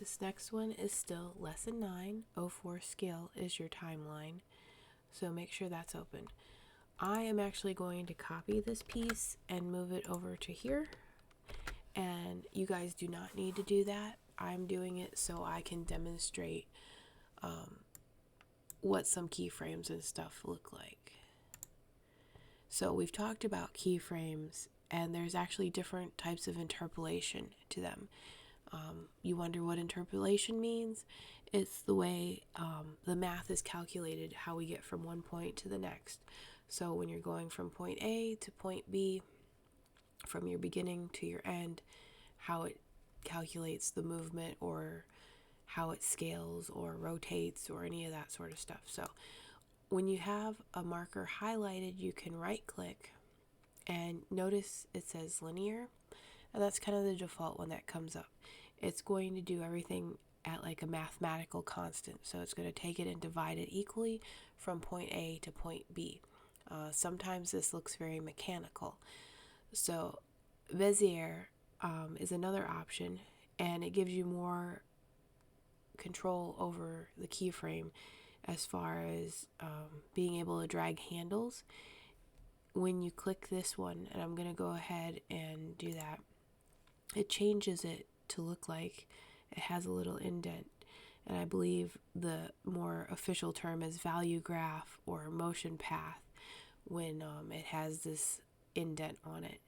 this next one is still lesson 9. 04 scale is your timeline. So make sure that's open. I am actually going to copy this piece and move it over to here. And you guys do not need to do that. I'm doing it so I can demonstrate what some keyframes and stuff look like. So we've talked about keyframes, and there's actually different types of interpolation to them. You wonder what interpolation means? It's the way the math is calculated, how we get from one point to the next. So when you're going from point A to point B, from your beginning to your end, how it calculates the movement or how it scales or rotates or any of that sort of stuff. So when you have a marker highlighted, you can right click and notice it says linear, and that's kind of the default one that comes up. It's going to do everything at like a mathematical constant. So it's going to take it and divide it equally from point A to point B. Sometimes this looks very mechanical. So Bezier is another option, and it gives you more control over the keyframe as far as being able to drag handles. When you click this one, and I'm going to go ahead and do that, it changes it to look like it has a little indent. And I believe the more official term is value graph or motion path when it has this indent on it.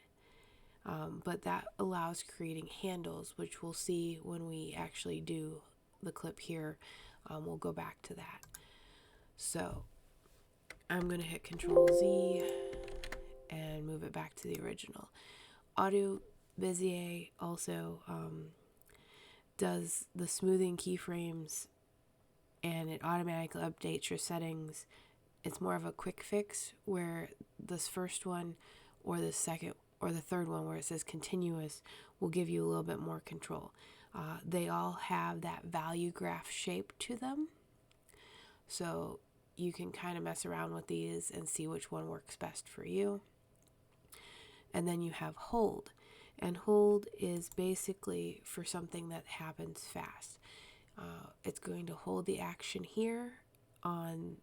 But that allows creating handles, which we'll see when we actually do the clip here. We'll go back to that. So I'm going to hit Control Z and move it back to the original. Adobe Bezier also does the smoothing keyframes, and it automatically updates your settings. It's more of a quick fix, where this first one or the second or the third one where it says continuous will give you a little bit more control. They all have that value graph shape to them, so you can kind of mess around with these and see which one works best for you. And then you have hold, and hold is basically for something that happens fast. It's going to hold the action here on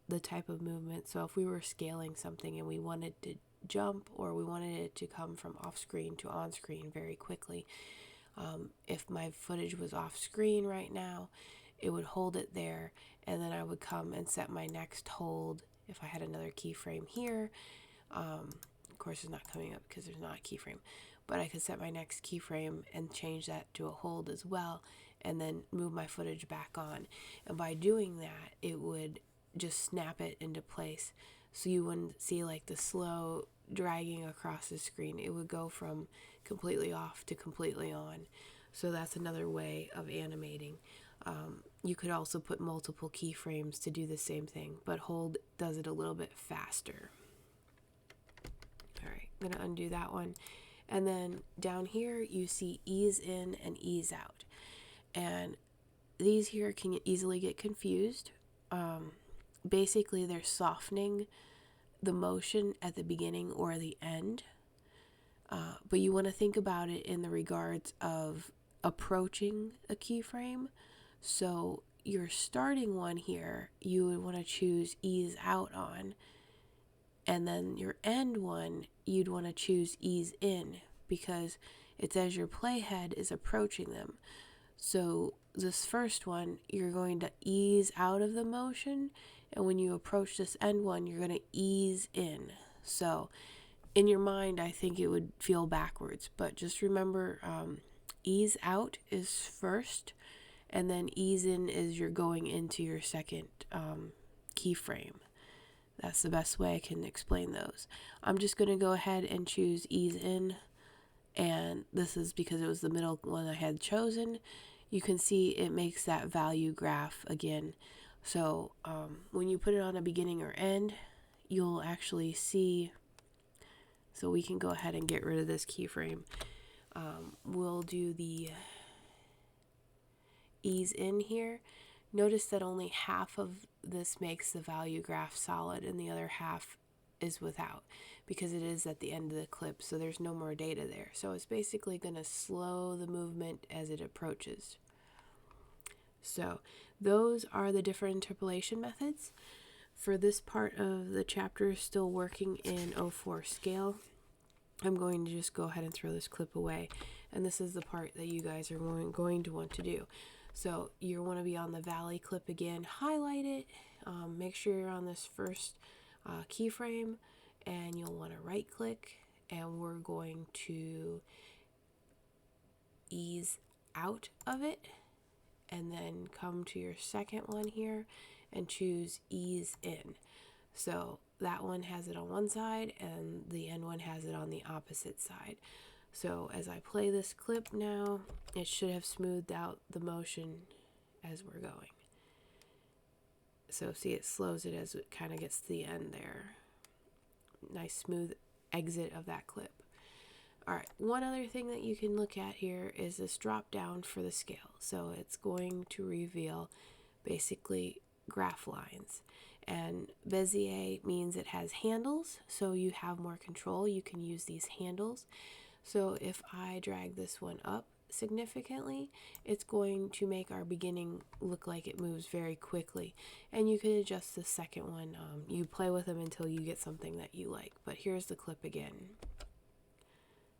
the type of movement. So if we were scaling something and we wanted to jump, or we wanted it to come from off screen to on screen very quickly, if my footage was off screen right now, it would hold it there, and then I would come and set my next hold. If I had another keyframe here, of course it's not coming up because there's not a keyframe, but I could set my next keyframe and change that to a hold as well, and then move my footage back on. And by doing that, it would just snap it into place, so you wouldn't see like the slow dragging across the screen. It would go from completely off to completely on. So that's another way of animating. You could also put multiple keyframes to do the same thing, but hold does it a little bit faster. All right, I'm gonna undo that one. And then down here you see ease in and ease out, and these here can easily get confused. Basically they're softening the motion at the beginning or the end, but you want to think about it in the regards of approaching a keyframe. So your starting one here, you would want to choose ease out on, and then your end one, you'd want to choose ease in, because it's as your playhead is approaching them. So this first one, you're going to ease out of the motion, and when you approach this end one, you're going to ease in. So in your mind, I think it would feel backwards, but just remember, ease out is first, and then ease in is you're going into your second keyframe. That's the best way I can explain those. I'm just going to go ahead and choose ease in, and this is because it was the middle one I had chosen. You can see it makes that value graph again. So when you put it on a beginning or end, you'll actually see. So we can go ahead and get rid of this keyframe. We'll do the ease in here. Notice that only half of this makes the value graph solid, and the other half is without, because it is at the end of the clip, so there's no more data there. So it's basically going to slow the movement as it approaches. So those are the different interpolation methods. For this part of the chapter, still working in 04 scale, I'm going to just go ahead and throw this clip away. And this is the part that you guys are going to want to do. So you want to be on the valley clip again, highlight it, make sure you're on this first keyframe, and you'll want to right click, and we're going to ease out of it, and then come to your second one here and choose ease in. So that one has it on one side and the end one has it on the opposite side. So as I play this clip now, it should have smoothed out the motion as we're going. So see, it slows it as it kind of gets to the end there. Nice smooth exit of that clip. Alright, one other thing that you can look at here is this drop down for the scale. So it's going to reveal basically graph lines. And Bezier means it has handles, so you have more control. You can use these handles. So if I drag this one up significantly, it's going to make our beginning look like it moves very quickly. And you can adjust the second one. You play with them until you get something that you like. But here's the clip again.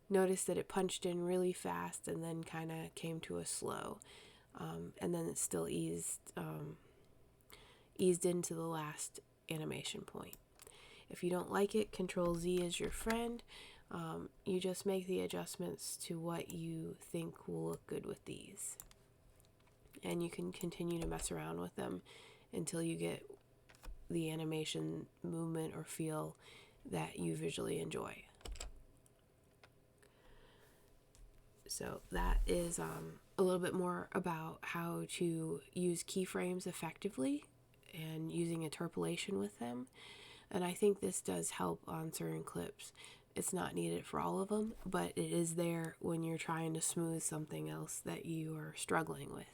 Notice that it punched in really fast and then kind of came to a slow. And then it still eased into the last animation point. If you don't like it, Control Z is your friend. You just make the adjustments to what you think will look good with these. And you can continue to mess around with them until you get the animation movement or feel that you visually enjoy. So that is a little bit more about how to use keyframes effectively and using interpolation with them. And I think this does help on certain clips. It's not needed for all of them, but it is there when you're trying to smooth something else that you are struggling with.